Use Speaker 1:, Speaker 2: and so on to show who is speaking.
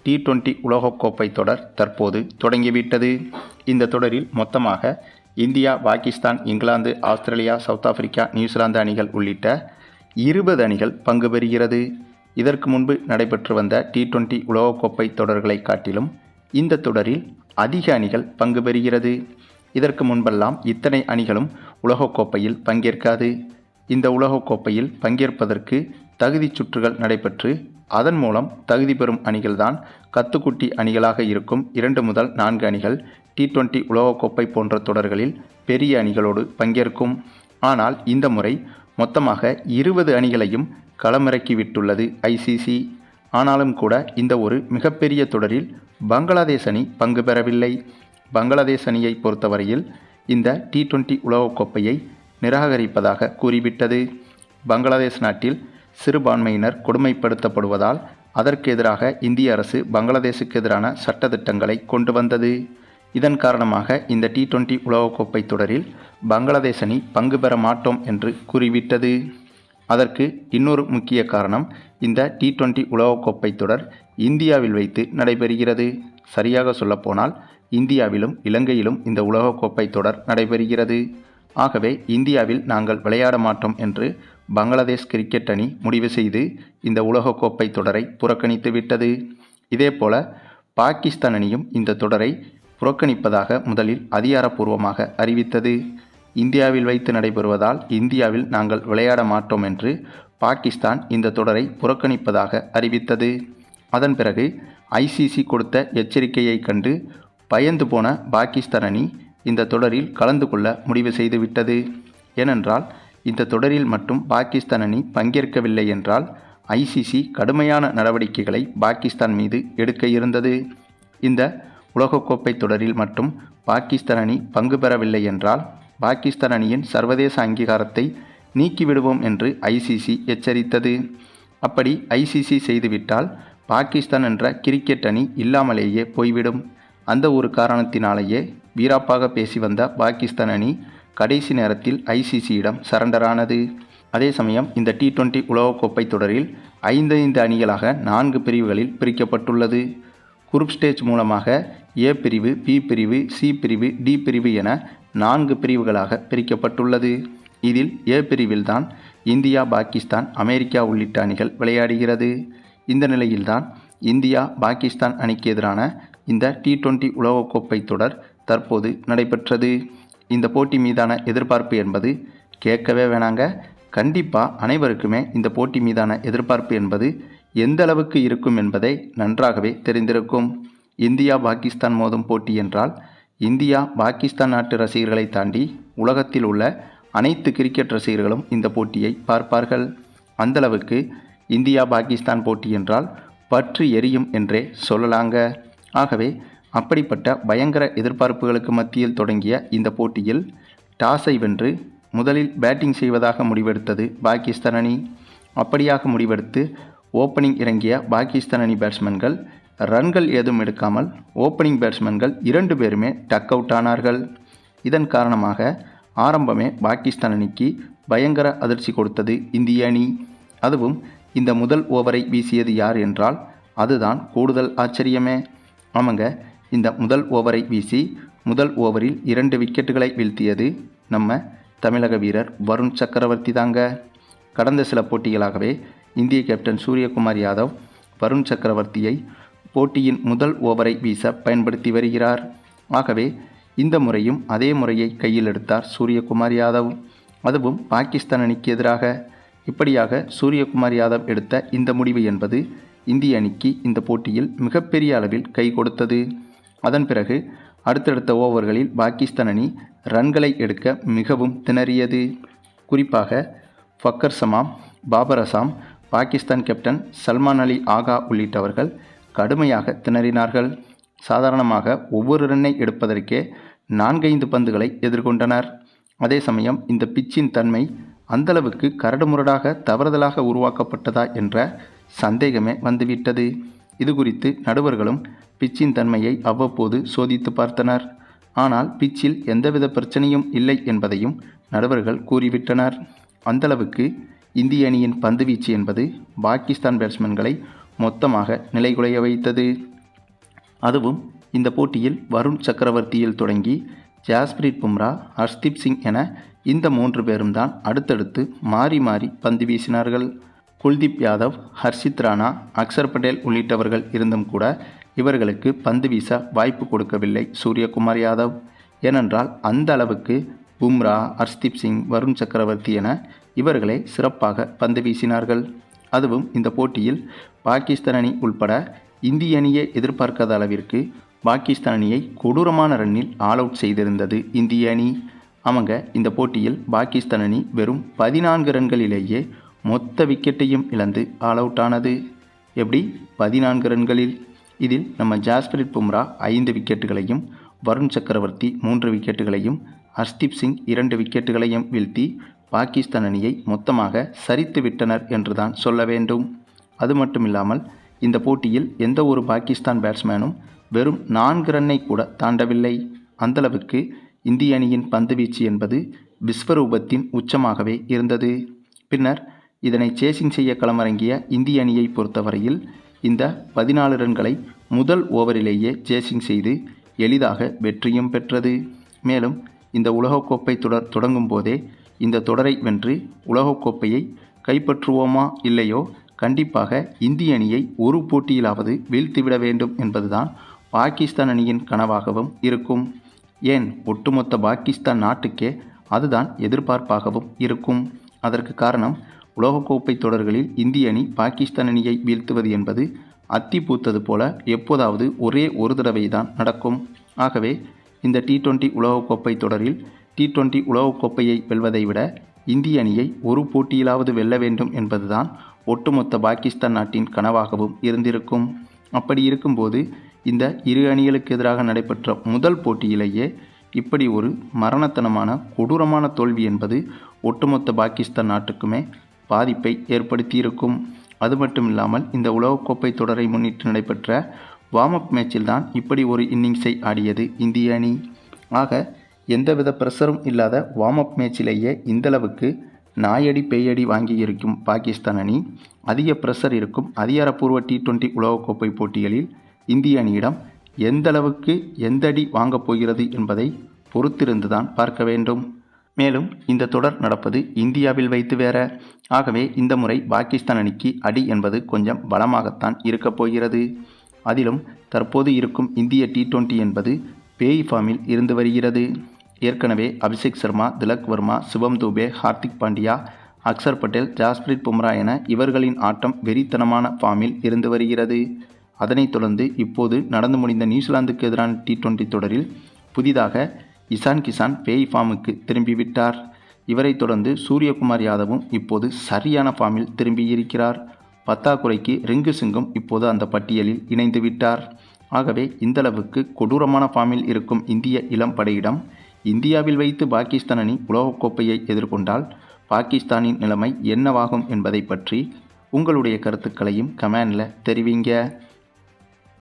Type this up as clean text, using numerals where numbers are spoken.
Speaker 1: T20 உலகக்கோப்பை தொடர் தற்போது தொடங்கிவிட்டது. இந்த தொடரில் மொத்தமாக India, Pakistan, England, Australia, south Africa, New Zealand அணிகள் உள்ளிட்ட 20 அணிகள் பங்கு பெறுகிறது. இதற்கு முன்பு நடைபெற்று வந்த T20 உலகக்கோப்பை தொடர்களை காட்டிலும் இந்த தொடரில் அதிக அணிகள் பங்கு பெறுகிறது. இதற்கு முன்பெல்லாம் இத்தனை அணிகளும் உலகக்கோப்பையில் பங்கேற்காது. இந்த உலகக்கோப்பையில் பங்கேற்பதற்கு தகுதி சுற்றுகள் நடைபெற்று அதன் மூலம் தகுதி பெறும் அணிகள்தான் கத்துக்குட்டி அணிகளாக இருக்கும் 2 முதல் 4 அணிகள் T20 உலகக்கோப்பை போன்ற தொடர்களில் பெரிய அணிகளோடு பங்கேற்கும். ஆனால் இந்த முறை மொத்தமாக 20 அணிகளையும் களமிறக்கிவிட்டுள்ளது ICC. ஆனாலும் கூட இந்த ஒரு மிகப்பெரிய தொடரில் பங்களாதேஷ் அணி பங்கு பெறவில்லை. பங்களாதேஷ் அணியை பொறுத்தவரையில் இந்த T20 உலகக்கோப்பையை நிராகரிப்பதாக கூறிவிட்டது. பங்களாதேஷ் நாட்டில் சிறுபான்மையினர் கொடுமைப்படுத்தப்படுவதால் அதற்கு எதிராக இந்திய அரசு பங்களாதேஷுக்கு எதிரான சட்டத்திட்டங்களை கொண்டு வந்தது. இதன் காரணமாக இந்த T20 உலகக்கோப்பை தொடரில் பங்களாதேஷ் அணி பங்கு பெற மாட்டோம் என்று கூறிவிட்டது. அதற்கு இன்னொரு முக்கிய காரணம், இந்த T20 உலகக்கோப்பை தொடர் இந்தியாவில் வைத்து நடைபெறுகிறது. சரியாக சொல்லப்போனால் இந்தியாவிலும் இலங்கையிலும் இந்த உலகக்கோப்பை தொடர் நடைபெறுகிறது. ஆகவே இந்தியாவில் நாங்கள் விளையாட மாட்டோம் என்று பங்களாதேஷ் கிரிக்கெட் அணி முடிவு செய்து இந்த உலகக்கோப்பை தொடரை புறக்கணித்து விட்டது. இதேபோல பாகிஸ்தான் அணியும் இந்த தொடரை புறக்கணிப்பதாக முதலில் அதிகாரப்பூர்வமாக அறிவித்தது. இந்தியாவில் வைத்து நடைபெறுவதால் இந்தியாவில் நாங்கள் விளையாட மாட்டோம் என்று பாகிஸ்தான் இந்த தொடரை புறக்கணிப்பதாக அறிவித்தது. அதன் பிறகு ICC கொடுத்த எச்சரிக்கையை கண்டு பயந்து போன பாகிஸ்தான் அணி இந்த தொடரில் கலந்து கொள்ள முடிவு செய்துவிட்டது. ஏனென்றால் இந்த தொடரில் மட்டும் பாகிஸ்தான் அணி பங்கேற்கவில்லை என்றால் ICC கடுமையான நடவடிக்கைகளை பாகிஸ்தான் மீது எடுக்க இருந்தது. இந்த உலகக்கோப்பை தொடரில் மட்டும் பாகிஸ்தான் அணி பங்கு பெறவில்லை என்றால் பாகிஸ்தான் அணியின் சர்வதேச அங்கீகாரத்தை நீக்கிவிடுவோம் என்று ICC எச்சரித்தது. அப்படி ICC செய்துவிட்டால் பாகிஸ்தான் என்ற கிரிக்கெட் அணி இல்லாமலேயே போய்விடும். அந்த ஒரு காரணத்தினாலேயே வீராப்பாக பேசி வந்த பாகிஸ்தான் அணி கடைசி நேரத்தில் ICCயிடம் சரண்டரானது. அதே சமயம் இந்த T20 உலகக்கோப்பை தொடரில் 5 அணிகளாக 4 பிரிவுகளில் பிரிக்கப்பட்டுள்ளது. குரூப் ஸ்டேஜ் மூலமாக A பிரிவு, B பிரிவு, C பிரிவு, D பிரிவு என 4 பிரிவுகளாக பிரிக்கப்பட்டுள்ளது. இதில் A பிரிவில்தான் இந்தியா, பாகிஸ்தான், அமெரிக்கா உள்ளிட்ட அணிகள் விளையாடுகிறது. இந்த நிலையில்தான் இந்தியா, பாகிஸ்தான் அணிக்கு எதிரான இந்த T20 உலகக்கோப்பை தொடர் தற்போது நடைபெற்றது. இந்த போட்டி மீதான எதிர்பார்ப்பு என்பது கேட்கவே வேணாங்க. கண்டிப்பாக அனைவருக்குமே இந்த போட்டி மீதான எதிர்பார்ப்பு என்பது எந்த அளவுக்கு இருக்கும் என்பதை நன்றாகவே தெரிந்திருக்கும். இந்தியா, பாகிஸ்தான் மோதும் போட்டி என்றால் இந்தியா, பாகிஸ்தான் நாட்டு ரசிகர்களை தாண்டி உலகத்தில் உள்ள அனைத்து கிரிக்கெட் ரசிகர்களும் இந்த போட்டியை பார்ப்பார்கள். அந்தளவுக்கு இந்தியா, பாகிஸ்தான் போட்டி என்றால் பற்றி எரியும் என்றே சொல்லலாங்க. ஆகவே அப்படிப்பட்ட பயங்கர எதிர்பார்ப்புகளுக்கு மத்தியில் தொடங்கிய இந்த போட்டியில் டாஸை வென்று முதலில் பேட்டிங் செய்வதாக முடிவெடுத்தது பாகிஸ்தான் அணி. அப்படியாக முடிவெடுத்து ஓப்பனிங் இறங்கிய பாகிஸ்தான் அணி பேட்ஸ்மேன்கள் ரன்கள் ஏதும் எடுக்காமல் ஓப்பனிங் பேட்ஸ்மேன்கள் 2 பேருமே டக் அவுட் ஆனார்கள். இதன் காரணமாக ஆரம்பமே பாகிஸ்தான் அணிக்கு பயங்கர அதிர்ச்சி கொடுத்தது இந்திய அணி. அதுவும் இந்த முதல் ஓவரை வீசியது யார் என்றால் அதுதான் கூடுதல் ஆச்சரியமே. ஆமாங்க, இந்த முதல் ஓவரை வீசி முதல் ஓவரில் 2 விக்கெட்டுகளை வீழ்த்தியது நம்ம தமிழக வீரர் வருண் சக்கரவர்த்தி தாங்க. கடந்த சில போட்டிகளாகவே இந்திய கேப்டன் சூரியகுமார் யாதவ் வருண் சக்கரவர்த்தியை போட்டியின் முதல் ஓவரை வீச பயன்படுத்தி வருகிறார். ஆகவே இந்த முறையும் அதே முறையை கையில் எடுத்தார் சூரியகுமார் யாதவ். அதுவும் பாகிஸ்தான் அணிக்கு எதிராக. இப்படியாக சூரியகுமார் யாதவ் எடுத்த இந்த முடிவு என்பது இந்திய அணிக்கு இந்த போட்டியில் மிகப்பெரிய அளவில் கை கொடுத்தது. அதன் பிறகு அடுத்தடுத்த ஓவர்களில் பாகிஸ்தான் அணி ரன்களை எடுக்க மிகவும் திணறியது. குறிப்பாக ஃபக்கர் சமாம், பாபர் அசாம், பாகிஸ்தான் கேப்டன் சல்மான் அலி ஆகா உள்ளிட்டவர்கள் கடுமையாக திணறினார்கள். சாதாரணமாக ஒவ்வொரு ரன்னை எடுப்பதற்கே 4-5 பந்துகளை எதிர்கொண்டனர். அதே சமயம் இந்த பிச்சின் தன்மை அந்தளவுக்கு கரடுமுரடாக தவறுதலாக உருவாக்கப்பட்டதா என்ற சந்தேகமே வந்துவிட்டது. இது குறித்து நடுவர்களும் பிச்சின் தன்மையை அவ்வப்போது சோதித்து பார்த்தனர். ஆனால் பிச்சில் எந்தவித பிரச்சனையும் இல்லை என்பதையும் நடுவர்கள் கூறிவிட்டனர். அந்தளவுக்கு இந்திய அணியின் பந்துவீச்சு என்பது பாகிஸ்தான் பேட்ஸ்மேன்களை மொத்தமாக நிலைகுலைய வைத்தது. அதுவும் இந்த போட்டியில் வருண் சக்கரவர்த்தியில் தொடங்கி ஜாஸ்பிரீத் பும்ரா, ஹர்ஷ்தீப் சிங் என இந்த 3 பேரும் தான் அடுத்தடுத்து மாறி மாறி பந்து வீசினார்கள். குல்தீப் யாதவ், ஹர்ஷித் ராணா, அக்சர் பட்டேல் உள்ளிட்டவர்கள் இருந்தும் கூட இவர்களுக்கு பந்து வீச வாய்ப்பு கொடுக்கவில்லை சூரியகுமார் யாதவ். ஏனென்றால் அந்த அளவுக்கு பும்ரா, ஹர்ஷ்தீப் சிங், வருண் சக்கரவர்த்தி என இவர்களே சிறப்பாக பந்து வீசினார்கள். அதுவும் இந்த போட்டியில் பாகிஸ்தான் அணி உள்பட இந்திய அணியை எதிர்பார்க்காத அளவிற்கு பாகிஸ்தான் அணியை கொடூரமான ரன்னில் ஆல் அவுட் செய்திருந்தது இந்திய அணி. அவங்க இந்த போட்டியில் பாகிஸ்தான் அணி வெறும் 14 ரன்களிலேயே மொத்த விக்கெட்டையும் இழந்து ஆல் அவுட் ஆனது. எப்படி 14 ரன்களில்? இதில் நம்ம ஜாஸ்பிரீத் பும்ரா 5 விக்கெட்டுகளையும், வருண் சக்கரவர்த்தி 3 விக்கெட்டுகளையும், ஹர்ஷ்தீப் சிங் 2 விக்கெட்டுகளையும் வீழ்த்தி பாகிஸ்தான் அணியை மொத்தமாக சரித்து விட்டனர் என்றுதான் சொல்ல வேண்டும். அது மட்டுமில்லாமல் இந்த போட்டியில் எந்த ஒரு பாகிஸ்தான் பேட்ஸ்மேனும் வெறும் 4 ரன்னை கூட தாண்டவில்லை. அந்தளவுக்கு இந்திய அணியின் பந்துவீச்சு என்பது விஸ்வரூபத்தின் உச்சமாகவே இருந்தது. பின்னர் இதனை சேசிங் செய்ய களமிறங்கிய இந்திய அணியை பொறுத்தவரையில் இந்த 14 ரன்களை முதல் ஓவரிலேயே சேசிங் செய்து எளிதாக வெற்றியும் பெற்றது. மேலும் இந்த உலகக்கோப்பை தொடர் தொடங்கும் போதே இந்த தொடரை வென்று உலகக்கோப்பையை கைப்பற்றுவோமா இல்லையோ கண்டிப்பாக இந்திய அணியை ஒரு போட்டியிலாவது வீழ்த்திவிட வேண்டும் என்பதுதான் பாகிஸ்தான் அணியின் கனவாகவும் இருக்கும். ஏன், ஒட்டுமொத்த பாகிஸ்தான் நாட்டுக்கே அதுதான் எதிர்பார்ப்பாகவும் இருக்கும். அதற்கு காரணம், உலகக்கோப்பை தொடர்களில் இந்திய அணி பாகிஸ்தான் அணியை வீழ்த்துவது என்பது அத்தி பூத்தது போல எப்போதாவது ஒரே ஒரு தடவை தான் நடக்கும். ஆகவே இந்த T20 உலகக்கோப்பை தொடரில் T20 உலகக்கோப்பையை வெல்வதை விட இந்திய அணியை ஒரு போட்டியிலாவது வெல்ல வேண்டும் என்பதுதான் ஒட்டுமொத்த பாகிஸ்தான் நாட்டின் கனவாகவும் இருந்திருக்கும். அப்படி இருக்கும்போது இந்த இரு அணிகளுக்கு எதிராக நடைபெற்ற முதல் போட்டியிலேயே இப்படி ஒரு மரணத்தனமான கொடூரமான தோல்வி என்பது ஒட்டுமொத்த பாகிஸ்தான் நாட்டுக்குமே பாதிப்பை ஏற்படுத்தியிருக்கும். அது மட்டும் இல்லாமல் இந்த உலகக்கோப்பை தொடரை முன்னிட்டு நடைபெற்ற வார்ம் அப் மேட்சில் தான் இப்படி ஒரு இன்னிங்ஸை ஆடியது இந்திய அணி. ஆக எந்தவித ப்ரெஷரும் இல்லாத வார்ம் அப் மேட்சிலேயே இந்தளவுக்கு நாயடி பேயடி வாங்கி இருக்கும் பாகிஸ்தான் அணி அதிக ப்ரெஷர் இருக்கும் அதிகாரப்பூர்வ T20 உலகக்கோப்பை போட்டிகளில் இந்திய அணியிடம் எந்தளவுக்கு எந்தடி வாங்கப் போகிறது என்பதை பொறுத்திருந்துதான் பார்க்க வேண்டும். மேலும் இந்த தொடர் நடப்பது இந்தியாவில் வைத்து வேற. ஆகவே இந்த முறை பாகிஸ்தான் அணிக்கு அடி என்பது கொஞ்சம் பலமாகத்தான் இருக்கப் போகிறது. அதிலும் தற்போது இருக்கும் இந்திய T20 என்பது பேய் ஃபார்மில் இருந்து வருகிறது. ஏற்கனவே அபிஷேக் சர்மா, திலக் வர்மா, சிவம் துபே, ஹார்திக் பாண்டியா, அக்சர் பட்டேல், ஜாஸ்பிரீத் பும்ரா என இவர்களின் ஆட்டம் வெறித்தனமான ஃபார்மில் இருந்து வருகிறது. அதனைத் தொடர்ந்து இப்போது நடந்து முடிந்த நியூசிலாந்துக்கு எதிரான T20 தொடரில் புதிதாக இசான் கிசான் பேய் ஃபார்முக்கு திரும்பிவிட்டார். இவரை தொடர்ந்து சூரியகுமார் யாதவும் இப்போது சரியான ஃபார்மில் திரும்பியிருக்கிறார். பத்தாக்குறைக்கு ரிங்கு சிங்கும் இப்போது அந்த பட்டியலில் இணைந்து விட்டார். ஆகவே இந்தளவுக்கு கொடூரமான ஃபார்மில் இருக்கும் இந்திய இளம் படையிடம் இந்தியாவில் வைத்து பாகிஸ்தான் அணி உலகக்கோப்பையை எதிர்கொண்டால் பாகிஸ்தானின் நிலைமை என்னவாகும் என்பதை பற்றி உங்களுடைய கருத்துக்களையும் கமெண்டில் தெரிவிங்க.